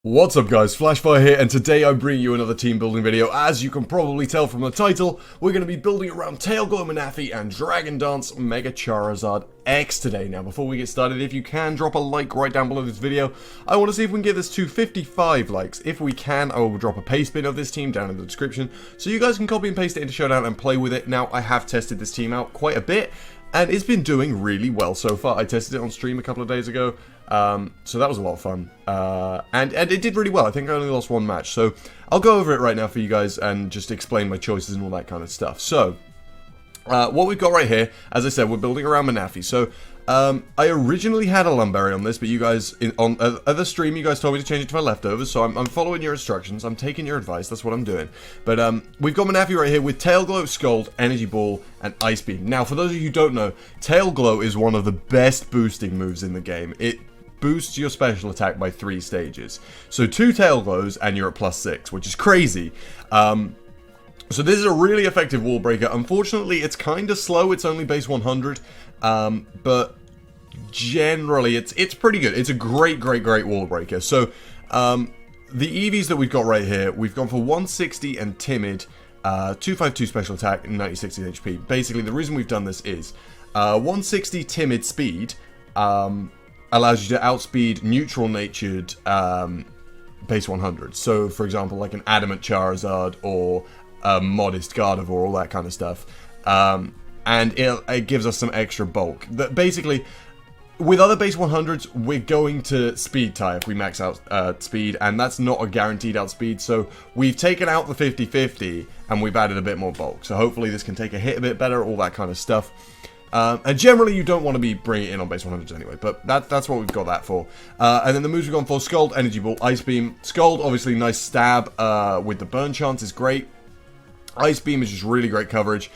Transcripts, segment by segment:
What's up guys, Flashfire here, and today I'm bringing you another team building video. As you can probably tell from the title, we're going to be building around Tailglow Manaphy and Dragon Dance Mega Charizard X today. Now before we get started, if you can, drop a like right down below this video. I want to see if we can get this to 55 likes. If we can, I will drop a pastebin of this team down in the description, so you guys can copy and paste it into Showdown and play with it. Now I have tested this team out quite a bit, and it's been doing really well so far. I tested it on stream a couple of days ago, so that was a lot of fun. And it did really well. I think I only lost one match. So I'll go over it right now for you guys and just explain my choices and all that kind of stuff. So, what we've got right here, as I said, we're building around Manaphy. So, I originally had a Lumberry on this, but you guys, on the stream, you guys told me to change it to my leftovers, so I'm following your instructions, I'm taking your advice, that's what I'm doing. But, we've got Manaphy right here with Tail Glow, Scald, Energy Ball, and Ice Beam. Now, for those of you who don't know, Tail Glow is one of the best boosting moves in the game. It boosts your special attack by 3 stages. So 2 Tail Glows, and you're at +6, which is crazy. So this is a really effective wall breaker. Unfortunately, it's kind of slow, it's only base 100, but generally it's pretty good. It's a great wall breaker. So the EVs that we've got right here, we've gone for 160 and timid, 252 special attack and 96 HP. Basically the reason we've done this is 160 timid speed allows you to outspeed neutral natured base 100. So for example, like an adamant Charizard or a modest Gardevoir, all that kind of stuff. And it gives us some extra bulk. Basically, with other base 100s, we're going to speed tie if we max out speed, and that's not a guaranteed outspeed, so we've taken out the 50-50, and we've added a bit more bulk. So hopefully this can take a hit a bit better, all that kind of stuff. And generally you don't want to be bringing it in on base 100s anyway, but that's what we've got that for. And then the moves we've gone for, Scald, Energy Ball, Ice Beam. Scald, obviously nice stab with the burn chance is great. Ice Beam is just really great coverage.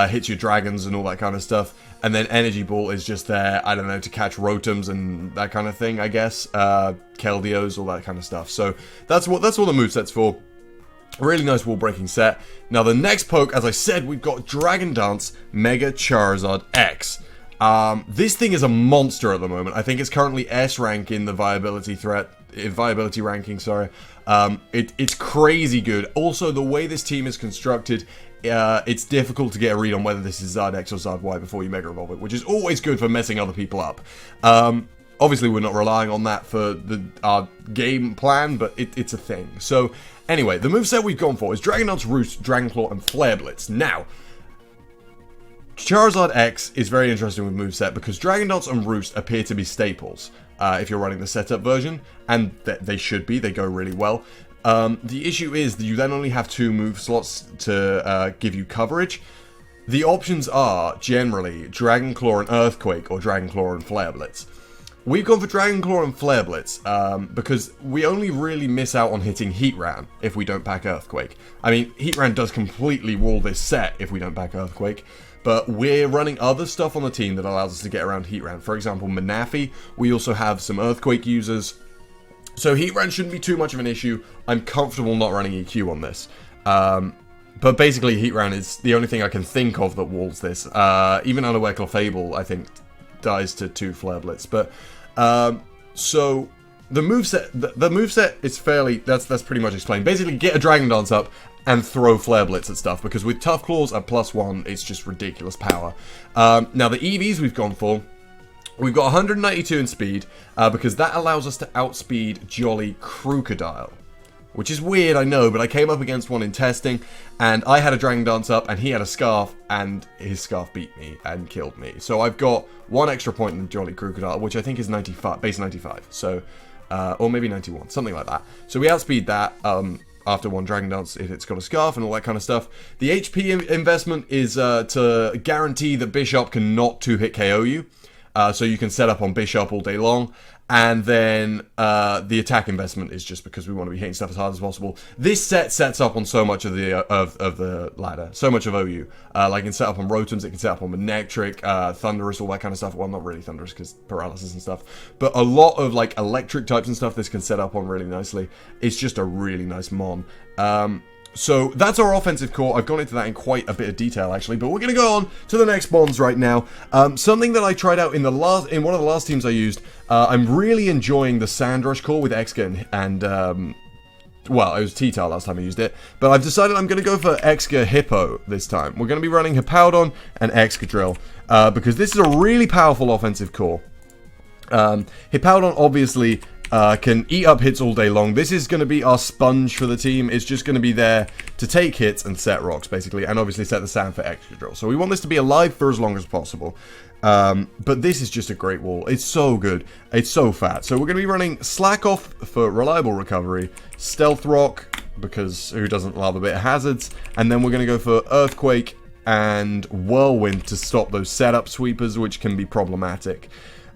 Hits your dragons and all that kind of stuff. And then Energy Ball is just there, I don't know, to catch Rotums and that kind of thing, I guess. Keldeos, all that kind of stuff. So that's what the moveset's for. Really nice wall breaking set. Now the next poke, as I said, we've got Dragon Dance Mega Charizard X. This thing is a monster at the moment. I think it's currently S rank in the viability ranking, sorry. It's crazy good. Also, the way this team is constructed, it's difficult to get a read on whether this is Zard X or Zard Y before you Mega Evolve it, which is always good for messing other people up. Obviously, we're not relying on that for our game plan, but it's a thing. So, anyway, the moveset we've gone for is Dragon Dance, Roost, Dragon Claw, and Flare Blitz. Now, Charizard X is very interesting with moveset because Dragon Dance and Roost appear to be staples if you're running the setup version, and they should be, they go really well. The issue is that you then only have 2 move slots to give you coverage. The options are generally Dragon Claw and Earthquake or Dragon Claw and Flare Blitz. We've gone for Dragon Claw and Flare Blitz because we only really miss out on hitting Heatran if we don't pack Earthquake. I mean, Heatran does completely wall this set if we don't pack Earthquake, but we're running other stuff on the team that allows us to get around Heatran. For example, Manaphy, we also have some Earthquake users. So Heatran shouldn't be too much of an issue. I'm comfortable not running EQ on this. But basically Heatran is the only thing I can think of that walls this. Even Unaware Clefable, I think, dies to 2 Flare Blitz. But so the moveset is fairly, that's pretty much explained. Basically get a Dragon Dance up and throw Flare Blitz at stuff, because with Tough Claws at +1, it's just ridiculous power. Now the EVs we've gone for, we've got 192 in speed, because that allows us to outspeed Jolly Crocodile. Which is weird, I know, but I came up against one in testing, and I had a Dragon Dance up, and he had a Scarf, and his Scarf beat me and killed me. So I've got 1 extra point in Jolly Crocodile, which I think is 95, base 95, so, or maybe 91, something like that. So we outspeed that after 1 Dragon Dance if it's got a Scarf and all that kind of stuff. The HP investment is to guarantee that Bishop can not 2-hit KO you. So you can set up on Bishop all day long, and then the attack investment is just because we want to be hitting stuff as hard as possible. This set sets up on so much of the ladder, so much of OU. Like it can set up on Rotums, it can set up on Manectric, Thunderous, all that kind of stuff. Well, not really Thunderous because paralysis and stuff, but a lot of like electric types and stuff this can set up on really nicely. It's just a really nice mon. So that's our offensive core. I've gone into that in quite a bit of detail, actually, but we're going to go on to the next mons right now. Something that I tried out in one of the last teams I used. I'm really enjoying the Sand Rush core with Exca and well, it was T-Tar last time I used it, but I've decided I'm going to go for Exca Hippo this time. We're going to be running Hippowdon and Excadrill, because this is a really powerful offensive core. Hippowdon obviously can eat up hits all day long. This is going to be our sponge for the team. It's just going to be there to take hits and set rocks, basically, and obviously set the sand for Excadrill. So we want this to be alive for as long as possible. But this is just a great wall. It's so good. It's so fat. So we're going to be running Slack Off for reliable recovery, Stealth Rock, because who doesn't love a bit of hazards, and then we're going to go for Earthquake and Whirlwind to stop those setup sweepers, which can be problematic.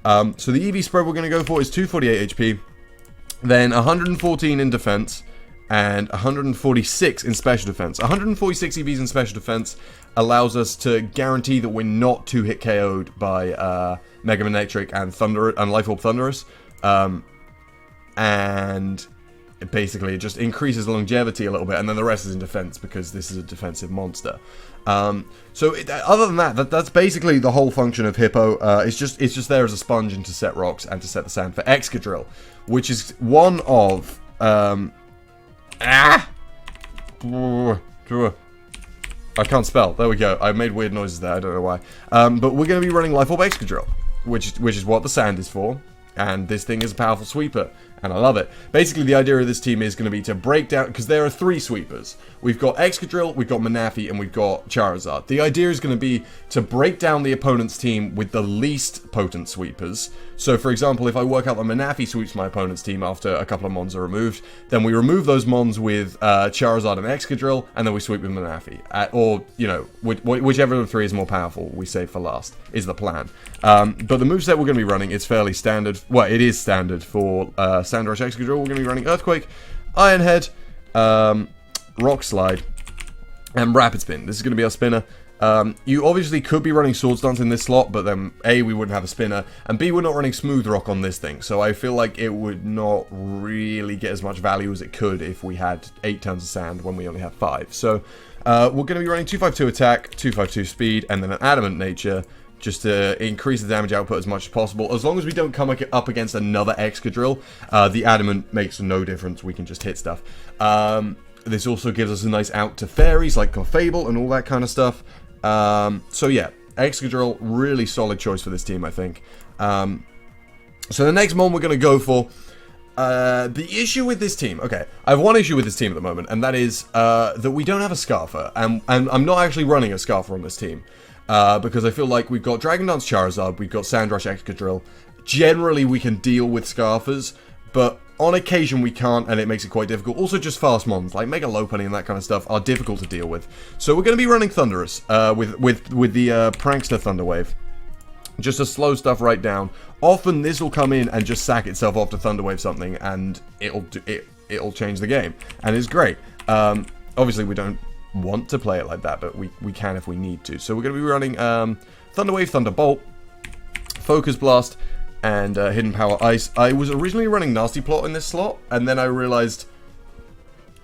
So the EV spread we're going to go for is 248 HP, then 114 in defense, and 146 in special defense. 146 EVs in special defense allows us to guarantee that we're not 2-hit KO'd by Mega Manectric and Life Orb Thunderous. And basically it just increases the longevity a little bit, and then the rest is in defense because this is a defensive monster. Other than that, that's basically the whole function of Hippo. It's just there as a sponge and to set rocks and to set the sand for Excadrill, which is one of I can't spell. There we go. I made weird noises there. I don't know why. But we're going to be running Life Orb Excadrill, which is what the sand is for. And this thing is a powerful sweeper, and I love it. Basically, the idea of this team is going to be to break down, because there are 3 sweepers. We've got Excadrill, we've got Manaphy, and we've got Charizard. The idea is going to be to break down the opponent's team with the least potent sweepers. So, for example, if I work out that Manaphy sweeps my opponent's team after a couple of mons are removed, then we remove those mons with Charizard and Excadrill, and then we sweep with Manaphy. Or, you know, whichever of the 3 is more powerful, we save for last, is the plan. But the moveset we're going to be running, it's fairly standard. Well, it is standard for Sand Rush Excadrill. We're going to be running Earthquake, Iron Head, Rock Slide, and Rapid Spin. This is going to be our spinner. You obviously could be running Swords Dance in this slot, but then A, we wouldn't have a spinner, and B, we're not running Smooth Rock on this thing. So I feel like it would not really get as much value as it could if we had 8 turns of sand when we only have 5. So we're going to be running 252 attack, 252 speed, and then an Adamant Nature, just to increase the damage output as much as possible. As long as we don't come up against another Excadrill, the Adamant makes no difference. We can just hit stuff. This also gives us a nice out to fairies like Clefable and all that kind of stuff. So yeah, Excadrill, really solid choice for this team, I think. So the next mon we're going to go for, the issue with this team, okay, I have one issue with this team at the moment, and that is that we don't have a Scarfer, and I'm not actually running a Scarfer on this team. Because I feel like we've got Dragon Dance Charizard, we've got Sand Rush Excadrill. Generally, we can deal with Scarfers, but on occasion we can't, and it makes it quite difficult. Also, just fast mons, like Mega Lopunny and that kind of stuff, are difficult to deal with. So we're going to be running Thunderous, with the Prankster Thunder Wave. Just to slow stuff right down. Often this will come in and just sack itself off to Thunder Wave something, and it'll change the game. And it's great. Obviously, we don't want to play it like that, but we can if we need to. So we're going to be running Thunder Wave, Thunderbolt, Focus Blast, and Hidden Power Ice. I was originally running Nasty Plot in this slot, and then I realized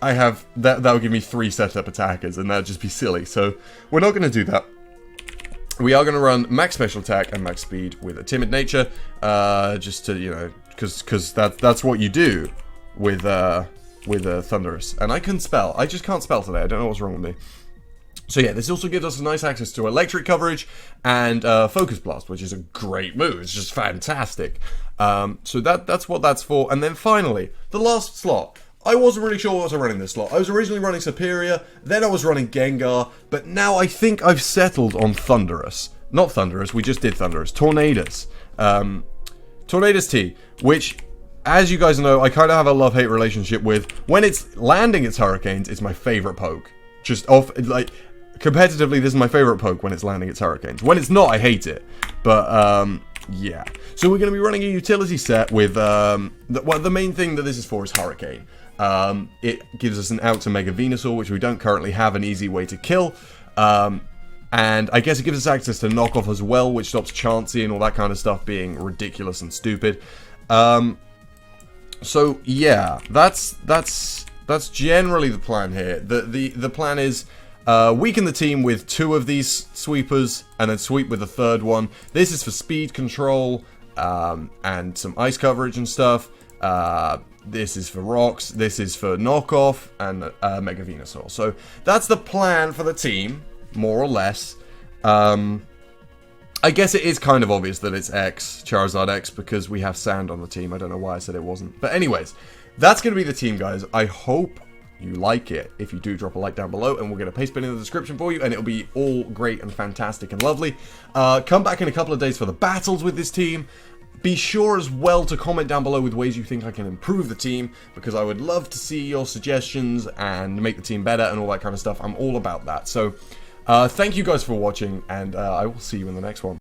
I have that would give me 3 setup attackers, and that'd just be silly. So we're not going to do that. We are going to run Max Special Attack and Max Speed with a Timid Nature, just to, you know, because that's what you do with Thunderous. And I can spell. I just can't spell today. I don't know what's wrong with me. So yeah, this also gives us nice access to electric coverage and Focus Blast, which is a great move. It's just fantastic. So that's what that's for. And then finally, the last slot. I wasn't really sure what I was running this slot. I was originally running Superior, then I was running Gengar, but now I think I've settled on Thunderous. Not Thunderous, we just did Thunderous. Tornadus. Tornadus T, which, as you guys know, I kind of have a love-hate relationship with. When it's landing its Hurricanes, it's my favorite poke. Just off, like, competitively, this is my favorite poke when it's landing its Hurricanes. When it's not, I hate it. But, yeah. So we're going to be running a utility set with, the main thing that this is for is Hurricane. It gives us an out to Mega Venusaur, which we don't currently have an easy way to kill. And I guess it gives us access to knockoff as well, which stops Chansey and all that kind of stuff being ridiculous and stupid. So yeah, that's That's generally the plan here. The plan is weaken the team with 2 of these sweepers, and then sweep with the 3rd one. This is for speed control, and some ice coverage and stuff. This is for rocks, this is for knockoff, and Mega Venusaur. So that's the plan for the team, more or less. I guess it is kind of obvious that it's X, Charizard X, because we have Sand on the team. I don't know why I said it wasn't. But anyways, that's going to be the team, guys. I hope you like it. If you do, drop a like down below, and we'll get a pastebin in the description for you, and it'll be all great and fantastic and lovely. Come back in a couple of days for the battles with this team. Be sure as well to comment down below with ways you think I can improve the team, because I would love to see your suggestions and make the team better and all that kind of stuff. I'm all about that. So, thank you guys for watching, and I will see you in the next one.